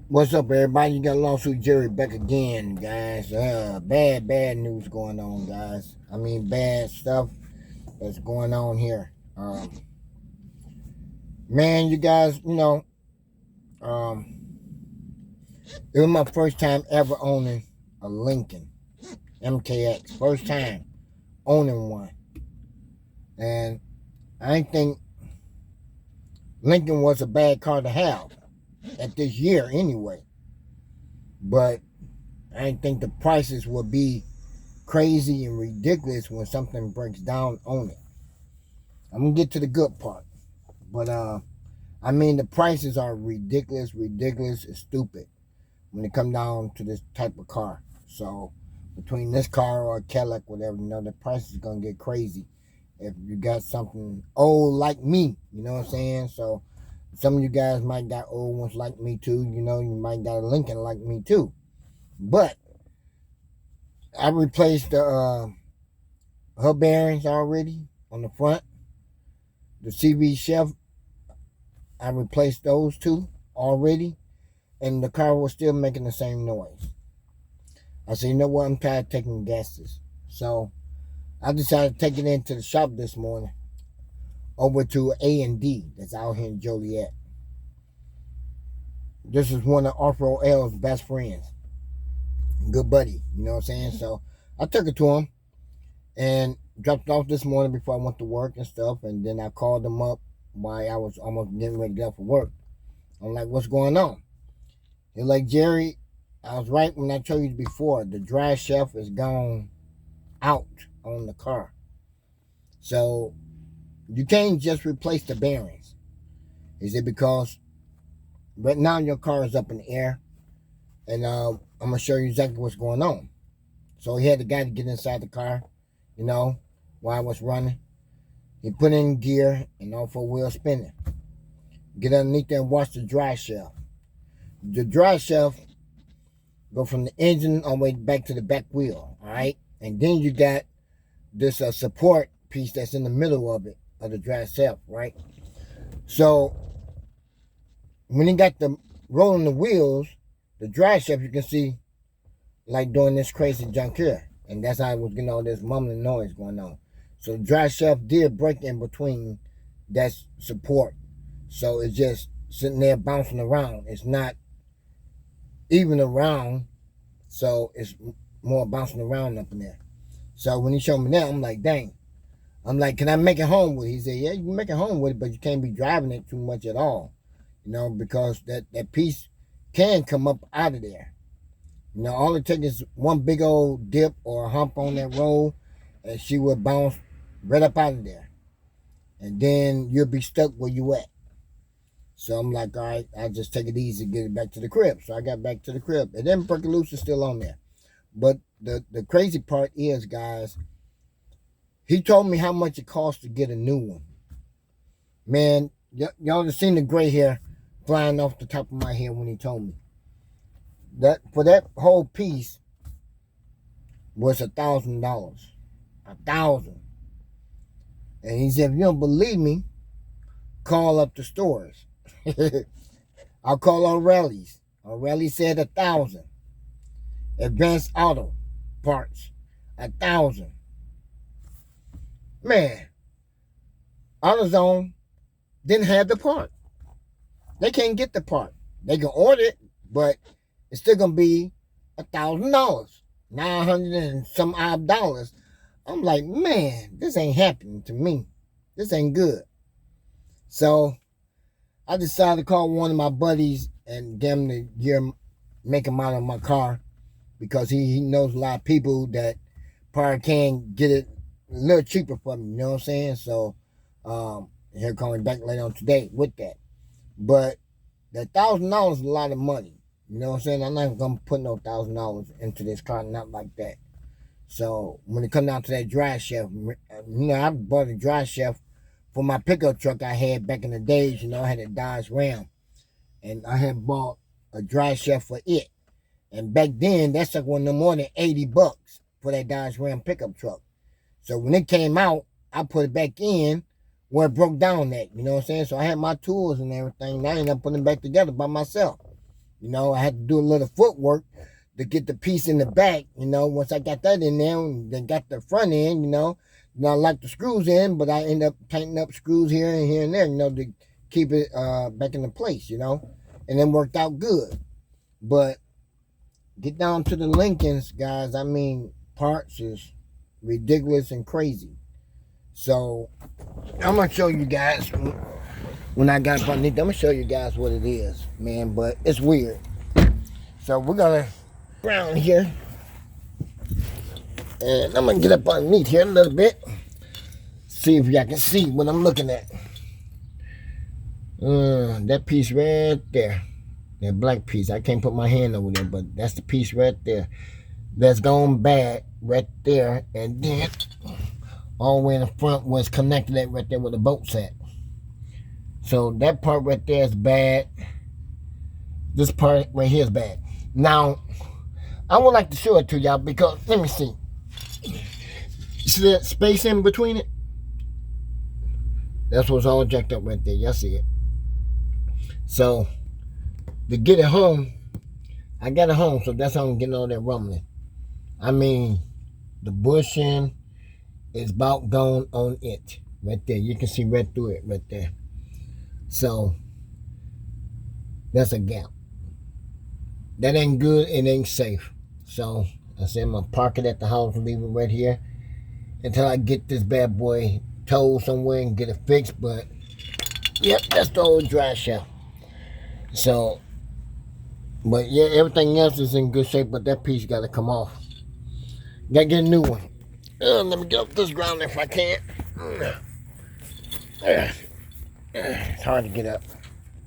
What's up, everybody? You got Lawsuit Jerry back again, guys. Bad news going on, guys. I mean, bad stuff that's going on here. Man, you guys, um, it was my first time ever owning a Lincoln MKX. First time owning one. And I didn't think Lincoln was a bad car to have at this year anyway. But I didn't think the prices would be crazy and ridiculous when something breaks down on it. I'm gonna get to the good part, but I mean the prices are ridiculous, and stupid when it comes down to this type of car. So between this car or a Cadillac, whatever, the price is gonna get crazy if you got something old like me. You know what I'm saying? So some of you guys might got old ones like me too. You might got a Lincoln like me too. But I replaced the hub bearings already on the front. The CV shelf, I replaced those two already, and the car was still making the same noise. I said, you know what? I'm tired of taking gases. So I decided to take it into the shop this morning, over to A&D that's out here in Joliet. This is one of Off-Road L's best friends. Good buddy, you know what I'm saying? So I took it to him and dropped it off this morning before I went to work and stuff. And then I called him up while I was almost getting ready to get up for work. I'm like, what's going on? He's like, Jerry, I was right when I told you before. The drive shaft is gone out on the car. So you can't just replace the bearings. Is it because right now your car is up in the air? And I'm going to show you exactly what's going on. So he had the guy to get inside the car, while I was running. He put in gear and all four wheels spinning. Get underneath there and watch the drive shaft. The drive shaft go from the engine all the way back to the back wheel, all right? And then you got this support piece that's in the middle of it, of the drive shaft, right? So when he got the rolling the wheels, the drive shaft, you can see like doing this crazy junk here. And that's how I was getting all this mumbling noise going on. So the drive shaft did break in between that support. So it's just sitting there bouncing around. It's not even around, so it's more bouncing around up in there. So when he showed me that, I'm like, dang. I'm like, can I make it home with it? He said, yeah, you can make it home with it, but you can't be driving it too much at all, because that piece can come up out of there. All it takes is one big old dip or a hump on that road, and she would bounce right up out of there. And then you'll be stuck where you at. So I'm like, all right, I'll just take it easy, get it back to the crib. So I got back to the crib. And then Perky Loose is still on there. But the crazy part is, guys, he told me how much it costs to get a new one. Man, y'all have seen the gray hair flying off the top of my head when he told me. That for that whole piece was $1,000. $1,000. And he said, if you don't believe me, call up the stores. I'll call O'Reilly's. O'Reilly said 1,000. Advanced Auto Parts, 1,000. Man, AutoZone didn't have the part. They can't get the part. They can order it, but it's still gonna be $1,000, $900 and some odd dollars. I'm like, man, this ain't happening to me. This ain't good. So I decided to call one of my buddies and get him to make him out of my car, because he knows a lot of people that probably can get it a little cheaper for me. You know what I'm saying? So he'll call me back later on today with that. But that $1,000 is a lot of money. You know what I'm saying? I'm not gonna put no $1,000 into this car, not like that. So when it comes down to that drive shaft, I bought a drive shaft for my pickup truck I had back in the days. I had a Dodge Ram, and I had bought a drive shaft for it. And back then, that's like no more than $80 for that Dodge Ram pickup truck. So when it came out, I put it back in where it broke down at. You know what I'm saying? So I had my tools and everything. And I ended up putting it back together by myself. You know, I had to do a little footwork to get the piece in the back. You know, once I got that in there, and then got the front end, you know, not like the screws in, but I end up tightening up screws here and there, you know, to keep it back into place, you know, and then worked out good. But get down to the Lincolns, guys. I mean, parts is ridiculous and crazy. So I'm gonna show you guys when I got underneath. I'm gonna show you guys what it is, man. But it's weird. So we're gonna ground here, and I'm gonna get up underneath here a little bit. See if y'all can see what I'm looking at. That piece right there, that black piece. I can't put my hand over there, but that's the piece right there. That's gone bad right there, and then all the way in the front was connected at right there where the bolt's at. So that part right there is bad. This part right here is bad. Now, I would like to show it to y'all because, let me see. See that space in between it? That's what's all jacked up right there. Y'all see it. So, to get it home, I got it home, so that's how I'm getting all that rumbling. I mean, the bushing is about gone on it. Right there. You can see right through it right there. So, that's a gap. That ain't good. It ain't safe. So, I said I'm going to park it at the house and leave it right here until I get this bad boy towed somewhere and get it fixed. But, yep, that's the old dry shaft. So, but yeah, everything else is in good shape, but that piece got to come off. Got to get a new one. Let me get up this ground if I can. It's hard to get up.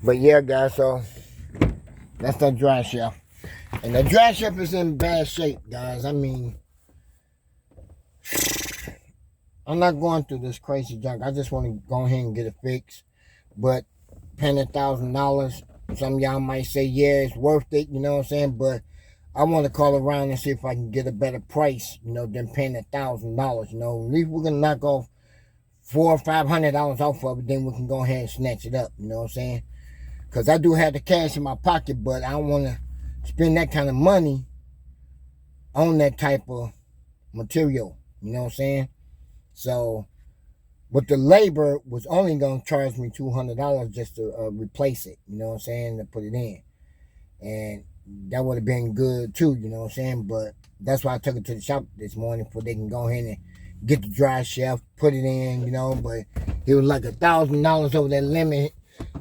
But yeah, guys, so that's that dry shaft. And the dry shaft is in bad shape, guys. I mean, I'm not going through this crazy junk. I just want to go ahead and get it fixed. But paying $1,000, some of y'all might say, yeah, it's worth it, you know what I'm saying? But I want to call around and see if I can get a better price, you know, than paying $1,000, you know. At least we're going to knock off $400 or $500 off of it, then we can go ahead and snatch it up, you know what I'm saying? Because I do have the cash in my pocket, but I don't want to spend that kind of money on that type of material, you know what I'm saying? So, but the labor was only going to charge me $200 just to replace it, you know what I'm saying, to put it in. And that would have been good too, you know what I'm saying? But that's why I took it to the shop this morning for they can go ahead and get the dry shaft, put it in, you know. But it was like $1,000 over that limit.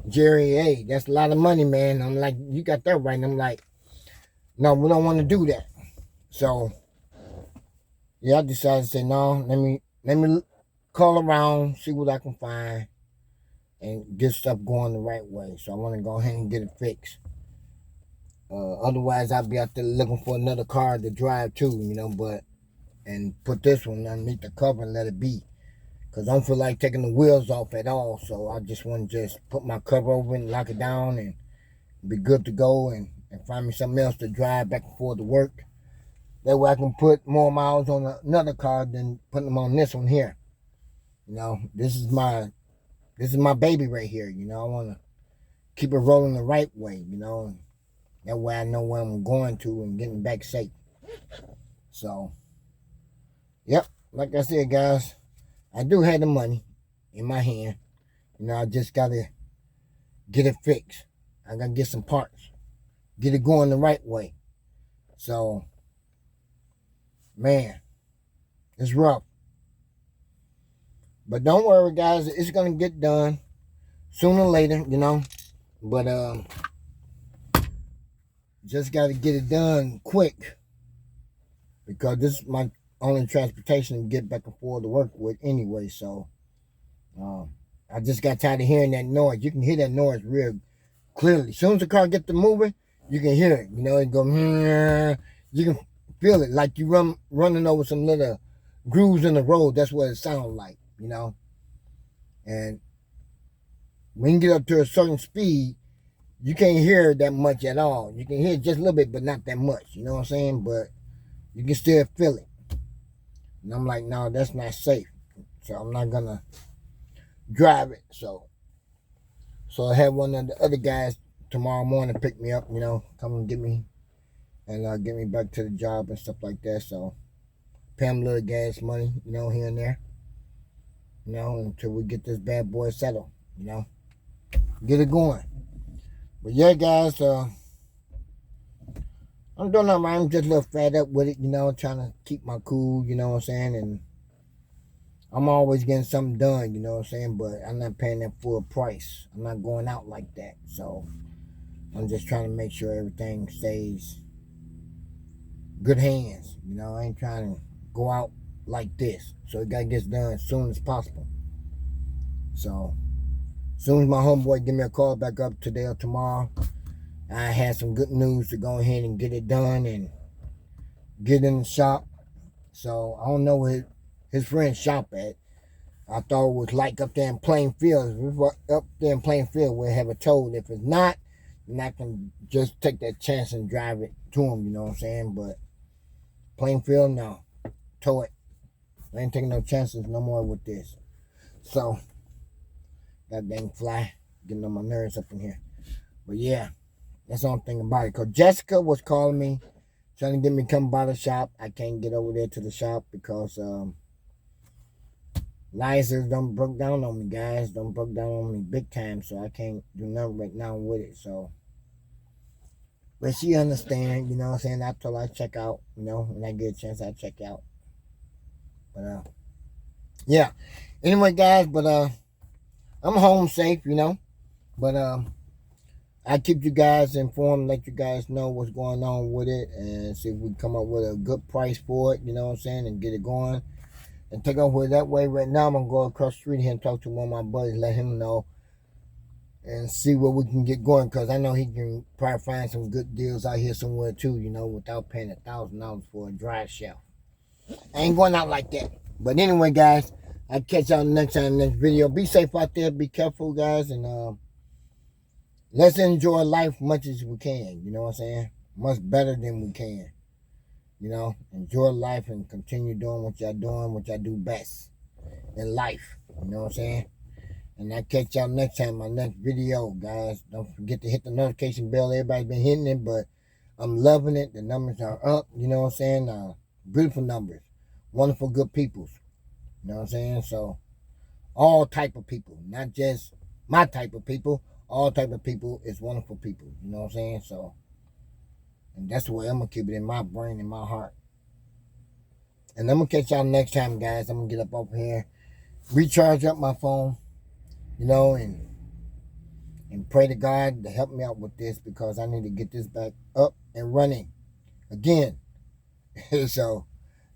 Jerry, hey, that's a lot of money, man. I'm like, you got that right. And I'm like, no, we don't want to do that. So, yeah, I decided to say, no, let me call around, see what I can find, and get stuff going the right way. So I want to go ahead and get it fixed. Otherwise, I'll be out there looking for another car to drive too, you know, and put this one underneath the cover and let it be. Because I don't feel like taking the wheels off at all. So I just want to just put my cover over it and lock it down and be good to go and find me something else to drive back and forth to work. That way I can put more miles on another car than putting them on this one here. You know, this is my baby right here. You know, I want to keep it rolling the right way, you know. That way I know where I'm going to and getting back safe. So, yep, like I said, guys, I do have the money in my hand. You know, I just got to get it fixed. I got to get some parts. Get it going the right way. So, man, it's rough. But don't worry, guys. It's going to get done sooner or later, you know. But, just got to get it done quick because this is my only transportation to get back and forth to work with anyway. So I just got tired of hearing that noise. You can hear that noise real clearly. As soon as the car gets to moving, you can hear it. You know, it go. You can feel it like you running over some little grooves in the road. That's what it sounds like. You know, and when you get up to a certain speed, you can't hear that much at all. You can hear just a little bit, but not that much. You know what I'm saying? But you can still feel it. And I'm like, no, that's not safe. So I'm not going to drive it. So I had one of the other guys tomorrow morning to pick me up, come and get me and get me back to the job and stuff like that. So pay him a little gas money, here and there, until we get this bad boy settled, get it going. But yeah, guys, I'm doing all right. I'm just a little fed up with it, trying to keep my cool, you know what I'm saying? And I'm always getting something done, you know what I'm saying? But I'm not paying that full price. I'm not going out like that. So I'm just trying to make sure everything stays good hands. I ain't trying to go out like this. So it got to get done as soon as possible. So as soon as my homeboy give me a call back up today or tomorrow, I had some good news to go ahead and get it done and get in the shop. So I don't know where his friend's shop at. I thought it was like up there in Plainfield. If it was up there in Plainfield, we'll have it towed. If it's not, then I can just take that chance and drive it to him, you know what I'm saying? But Plainfield, no. Tow it. I ain't taking no chances no more with this. So, that dang fly getting on my nerves up in here. But yeah, that's the only thing about it. Because Jessica was calling me, trying to get me to come by the shop. I can't get over there to the shop because license done broke down on me, guys. Done broke down on me big time. So I can't do nothing right now with it. So, but she understand, you know what I'm saying? I told her I check out, when I get a chance, I check out. But yeah. Anyway, guys, but I'm home safe, But I keep you guys informed, let you guys know what's going on with it, and see if we come up with a good price for it, you know what I'm saying, and get it going and take off with it that way. Right now, I'm gonna go across the street here and talk to one of my buddies, let him know, and see what we can get going, because I know he can probably find some good deals out here somewhere too, without paying $1,000 for a dry shelf. I ain't going out like that. But anyway, guys, I'll catch y'all next time, next video. Be safe out there, be careful, guys, and let's enjoy life much as we can, you know what I'm saying? Much better than we can. Enjoy life and continue doing what y'all doing, what y'all do best in life. You know what I'm saying? And I'll catch y'all next time, my next video, guys. Don't forget to hit the notification bell. Everybody's been hitting it, but I'm loving it. The numbers are up, you know what I'm saying? Beautiful numbers. Wonderful, good peoples. You know what I'm saying? So, all type of people, not just my type of people. All type of people is wonderful people. You know what I'm saying? So, and that's the way I'm going to keep it in my brain and my heart. And I'm going to catch y'all next time, guys. I'm going to get up over here, recharge up my phone, and pray to God to help me out with this, because I need to get this back up and running again. So,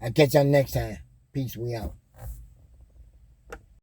I'll catch y'all next time. Peace, we out.